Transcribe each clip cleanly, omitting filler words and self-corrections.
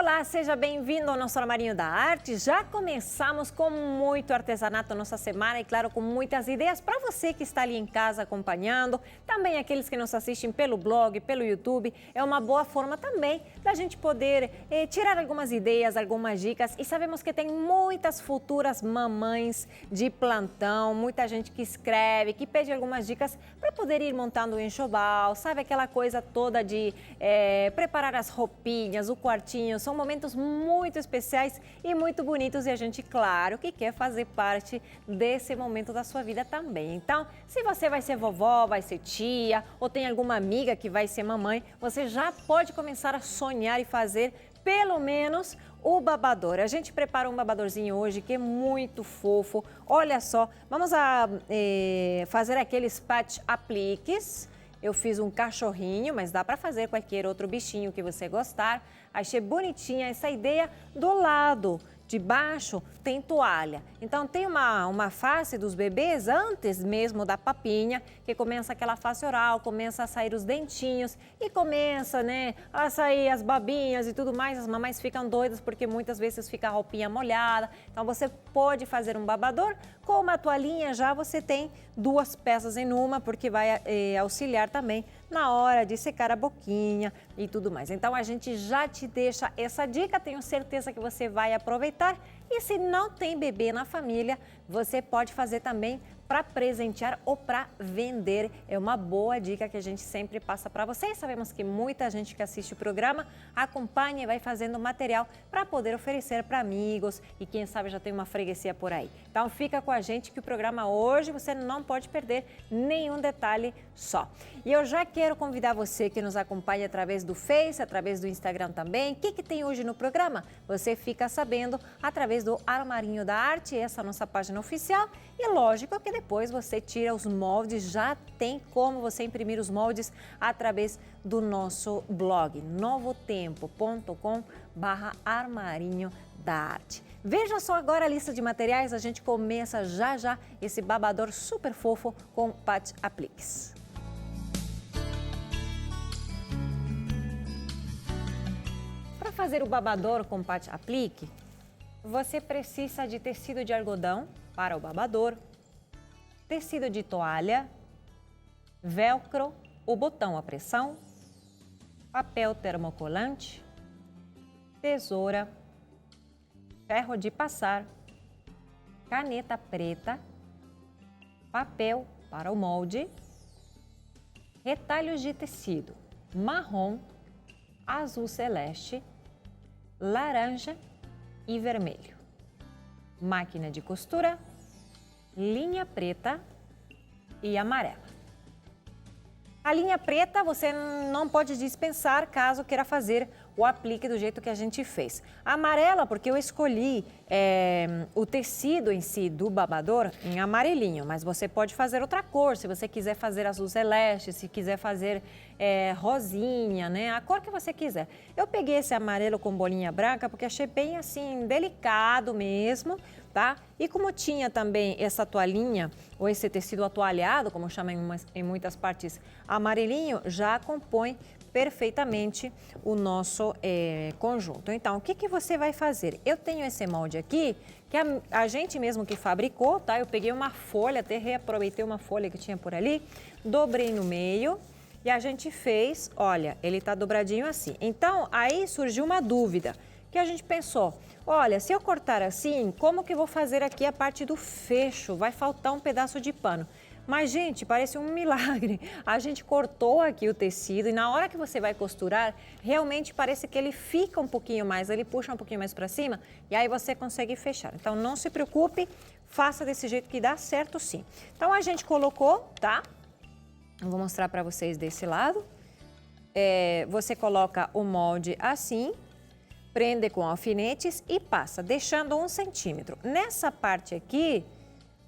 Olá, seja bem-vindo ao nosso Armarinho da Arte. Já começamos com muito artesanato nossa semana e, claro, com muitas ideias para você que está ali em casa acompanhando. Também aqueles que nos assistem pelo blog, pelo YouTube. É uma boa forma também da gente poder tirar algumas ideias, algumas dicas. E sabemos que tem muitas futuras mamães de plantão, muita gente que escreve, que pede algumas dicas para poder ir montando o enxoval, sabe? Aquela coisa toda de preparar as roupinhas, o quartinho. São momentos muito especiais e muito bonitos e a gente, claro, que quer fazer parte desse momento da sua vida também. Então, se você vai ser vovó, vai ser tia ou tem alguma amiga que vai ser mamãe, você já pode começar a sonhar e fazer pelo menos o babador. A gente preparou um babadorzinho hoje que é muito fofo. Olha só, vamos fazer aqueles patch apliques. Eu fiz um cachorrinho, mas dá para fazer qualquer outro bichinho que você gostar. Achei bonitinha essa ideia. Do lado de baixo tem toalha. Então tem uma face dos bebês antes mesmo da papinha, que começa aquela face oral, começa a sair os dentinhos e começa, né, a sair as babinhas e tudo mais. As mamães ficam doidas porque muitas vezes fica a roupinha molhada. Então você pode fazer um babador com uma toalhinha, já você tem duas peças em uma, porque vai auxiliar também na hora de secar a boquinha e tudo mais. Então a gente já te deixa essa dica, tenho certeza que você vai aproveitar. E se não tem bebê na família, você pode fazer também para presentear ou para vender. É uma boa dica que a gente sempre passa para vocês. Sabemos que muita gente que assiste o programa acompanha e vai fazendo material para poder oferecer para amigos e quem sabe já tem uma freguesia por aí. Então fica com a gente que o programa hoje você não pode perder nenhum detalhe só. E eu já quero convidar você que nos acompanha através do Face, através do Instagram também. O que tem hoje no programa? Você fica sabendo através do Armarinho da Arte, essa é a nossa página oficial. E lógico que depois você tira os moldes, já tem como você imprimir os moldes através do nosso blog, novotempo.com/armarinho da arte. Veja só agora a lista de materiais, a gente começa já esse babador super fofo com patch apliques. Para fazer o babador com patch aplique, você precisa de tecido de algodão para o babador, tecido de toalha, velcro, o botão à pressão, papel termocolante, tesoura, ferro de passar, caneta preta, papel para o molde, retalhos de tecido marrom, azul celeste, laranja e vermelho, máquina de costura, linha preta e amarela. A linha preta você não pode dispensar caso queira fazer o aplique do jeito que a gente fez. A amarela, porque eu escolhi o tecido em si do babador em amarelinho, mas você pode fazer outra cor, se você quiser fazer azul celeste, se quiser fazer rosinha, né? A cor que você quiser. Eu peguei esse amarelo com bolinha branca porque achei bem assim, delicado mesmo, tá? E como tinha também essa toalhinha, ou esse tecido atoalhado, como chama em muitas partes, amarelinho, já compõe perfeitamente o nosso conjunto. Então, o que você vai fazer? Eu tenho esse molde aqui, que a gente mesmo que fabricou, tá? Eu peguei uma folha, até reaproveitei uma folha que tinha por ali, dobrei no meio e a gente fez, olha, ele tá dobradinho assim. Então, aí surgiu uma dúvida, que a gente pensou, olha, se eu cortar assim, como que eu vou fazer aqui a parte do fecho? Vai faltar um pedaço de pano. Mas, gente, parece um milagre. A gente cortou aqui o tecido e na hora que você vai costurar, realmente parece que ele fica um pouquinho mais, ele puxa um pouquinho mais para cima e aí você consegue fechar. Então, não se preocupe, faça desse jeito que dá certo sim. Então, a gente colocou, tá? Eu vou mostrar para vocês desse lado. Você coloca o molde assim, prende com alfinetes e passa, deixando 1 centímetro. Nessa parte aqui,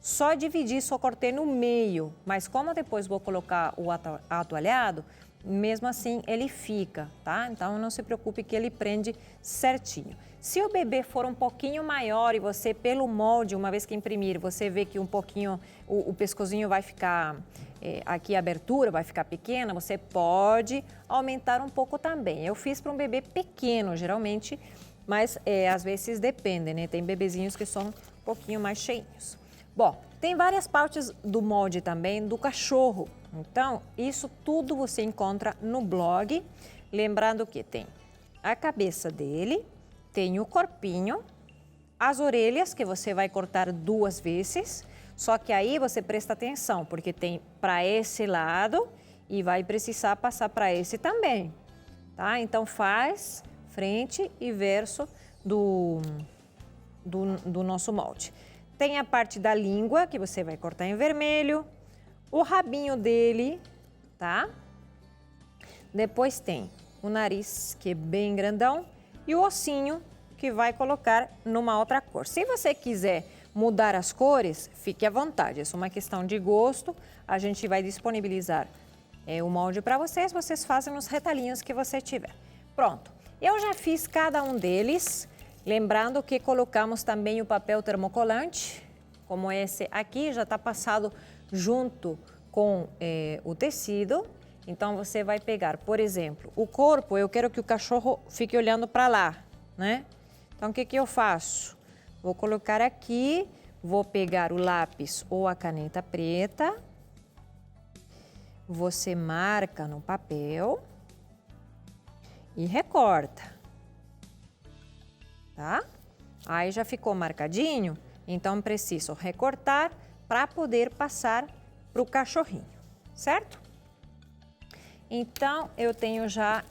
só dividir, só cortei no meio, mas como depois vou colocar o atoalhado, mesmo assim ele fica, tá? Então não se preocupe que ele prende certinho. Se o bebê for um pouquinho maior e você, pelo molde, uma vez que imprimir, você vê que um pouquinho o pescocinho vai ficar, aqui a abertura vai ficar pequena, você pode aumentar um pouco também. Eu fiz para um bebê pequeno, geralmente, mas às vezes depende, né? Tem bebezinhos que são um pouquinho mais cheinhos. Bom, tem várias partes do molde também do cachorro. Então, isso tudo você encontra no blog. Lembrando que tem a cabeça dele, tem o corpinho, as orelhas, que você vai cortar 2 vezes. Só que aí você presta atenção, porque tem para esse lado e vai precisar passar para esse também, tá? Então, faz frente e verso do nosso molde. Tem a parte da língua, que você vai cortar em vermelho, o rabinho dele, tá? Depois tem o nariz, que é bem grandão, e o ossinho, que vai colocar numa outra cor. Se você quiser mudar as cores, fique à vontade, é só uma questão de gosto. A gente vai disponibilizar o molde para vocês fazem nos retalhinhos que você tiver. Pronto, eu já fiz cada um deles. Lembrando que colocamos também o papel termocolante, como esse aqui, já está passado junto com o tecido. Então, você vai pegar, por exemplo, o corpo, eu quero que o cachorro fique olhando para lá, né? Então, o que eu faço? Vou colocar aqui, vou pegar o lápis ou a caneta preta, você marca no papel e recorta. Tá? Aí já ficou marcadinho, então preciso recortar para poder passar para o cachorrinho, certo? Então, eu tenho já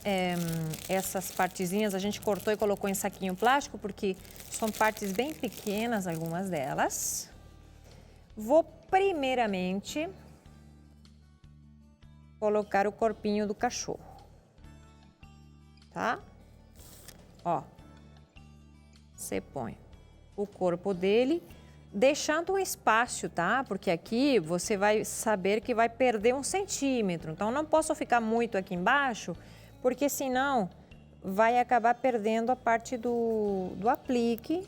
essas partezinhas, a gente cortou e colocou em saquinho plástico, porque são partes bem pequenas, algumas delas. Vou primeiramente colocar o corpinho do cachorro, tá? Ó. Você põe o corpo dele, deixando um espaço, tá? Porque aqui você vai saber que vai perder 1 centímetro. Então, não posso ficar muito aqui embaixo, porque senão vai acabar perdendo a parte do aplique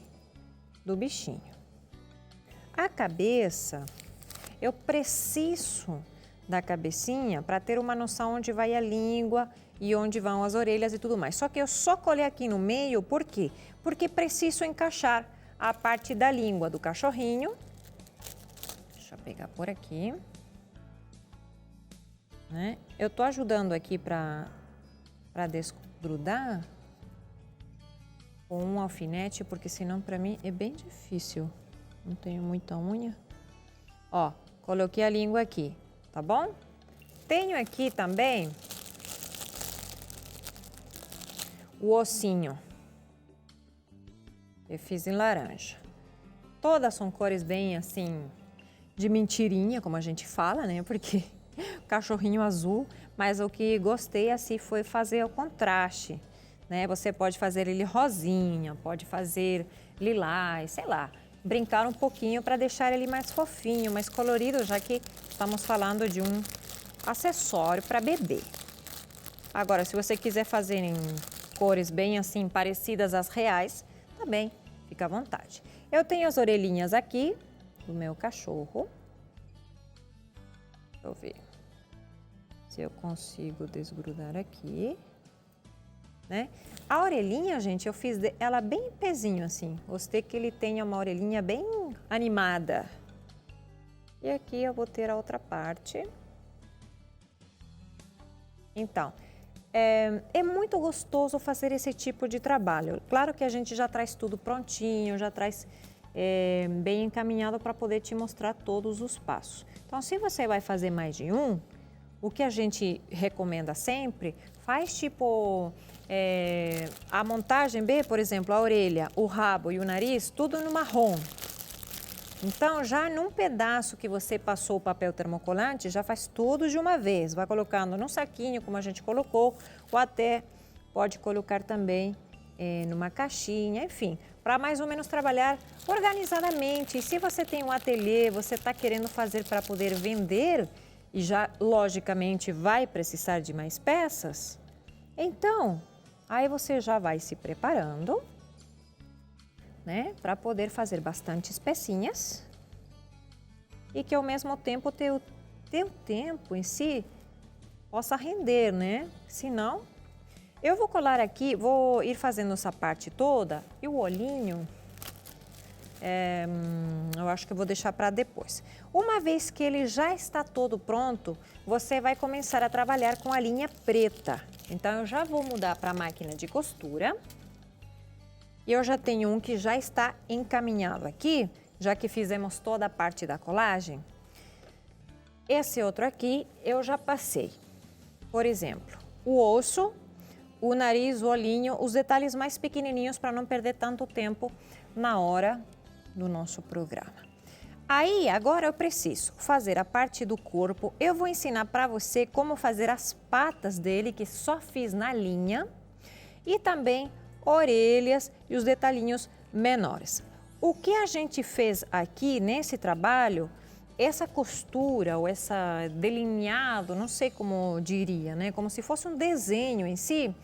do bichinho. A cabeça, eu preciso da cabecinha para ter uma noção onde vai a língua e onde vão as orelhas e tudo mais. Só que eu só colei aqui no meio, por quê? Porque preciso encaixar a parte da língua do cachorrinho. Deixa eu pegar por aqui. Né? Eu tô ajudando aqui para desgrudar com um alfinete, porque senão para mim é bem difícil. Não tenho muita unha. Ó, coloquei a língua aqui, tá bom? Tenho aqui também o ossinho. Eu fiz em laranja. Todas são cores bem assim, de mentirinha, como a gente fala, né? Porque cachorrinho azul, mas o que gostei assim foi fazer o contraste, né? Você pode fazer ele rosinha, pode fazer lilás, sei lá, brincar um pouquinho para deixar ele mais fofinho, mais colorido, já que estamos falando de um acessório para bebê. Agora, se você quiser fazer em cores bem assim parecidas às reais, também fica à vontade. Eu tenho as orelhinhas aqui do meu cachorro. Deixa eu ver se eu consigo desgrudar aqui, né? A orelhinha, gente, eu fiz ela bem pezinho assim. Gostei que ele tenha uma orelhinha bem animada. E aqui eu vou ter a outra parte. Então, é muito gostoso fazer esse tipo de trabalho. Claro que a gente já traz tudo prontinho, já traz bem encaminhado para poder te mostrar todos os passos. Então, se você vai fazer mais de um, o que a gente recomenda sempre, faz tipo a montagem B, por exemplo, a orelha, o rabo e o nariz, tudo no marrom. Então, já num pedaço que você passou o papel termocolante, já faz tudo de uma vez. Vai colocando num saquinho, como a gente colocou, ou até pode colocar também numa caixinha, enfim, para mais ou menos trabalhar organizadamente. E se você tem um ateliê, você está querendo fazer para poder vender, e já logicamente vai precisar de mais peças, então aí você já vai se preparando, né, para poder fazer bastantes pecinhas e que ao mesmo tempo teu tempo em si possa render, né? Senão, eu vou colar aqui, vou ir fazendo essa parte toda e o olhinho, eu acho que eu vou deixar para depois. Uma vez que ele já está todo pronto, você vai começar a trabalhar com a linha preta. Então, eu já vou mudar para a máquina de costura. E eu já tenho um que já está encaminhado aqui, já que fizemos toda a parte da colagem. Esse outro aqui eu já passei. Por exemplo, o osso, o nariz, o olhinho, os detalhes mais pequenininhos para não perder tanto tempo na hora do nosso programa. Aí, agora eu preciso fazer a parte do corpo. Eu vou ensinar para você como fazer as patas dele, que só fiz na linha, e também orelhas e os detalhinhos menores. O que a gente fez aqui nesse trabalho, essa costura ou essa delineado, não sei como diria, né? Como se fosse um desenho em si,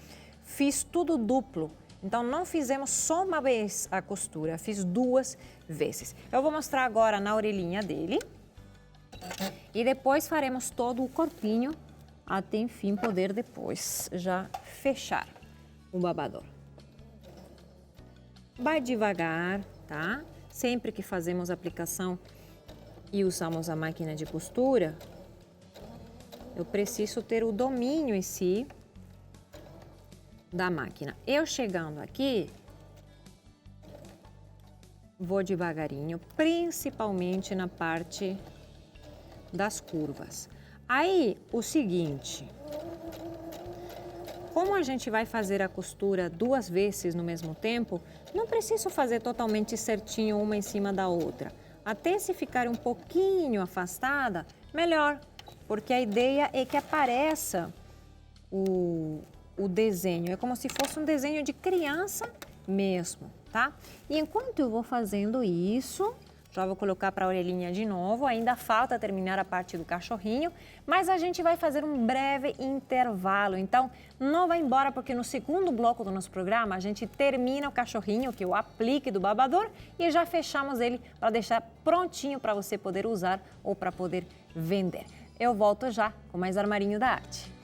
fiz tudo duplo. Então, não fizemos só uma vez a costura, fiz 2 vezes. Eu vou mostrar agora na orelhinha dele e depois faremos todo o corpinho até, enfim, poder depois já fechar o babador. Vai devagar, tá? Sempre que fazemos a aplicação e usamos a máquina de costura, eu preciso ter o domínio em si da máquina. Eu chegando aqui, vou devagarinho, principalmente na parte das curvas. Aí, o seguinte, como a gente vai fazer a costura 2 vezes no mesmo tempo, não preciso fazer totalmente certinho uma em cima da outra. Até se ficar um pouquinho afastada, melhor, porque a ideia é que apareça o desenho. É como se fosse um desenho de criança mesmo, tá? E enquanto eu vou fazendo isso, já vou colocar para a orelhinha de novo, ainda falta terminar a parte do cachorrinho, mas a gente vai fazer um breve intervalo. Então, não vai embora, porque no segundo bloco do nosso programa, a gente termina o cachorrinho, que é o aplique do babador, e já fechamos ele para deixar prontinho para você poder usar ou para poder vender. Eu volto já com mais Armarinho da Arte.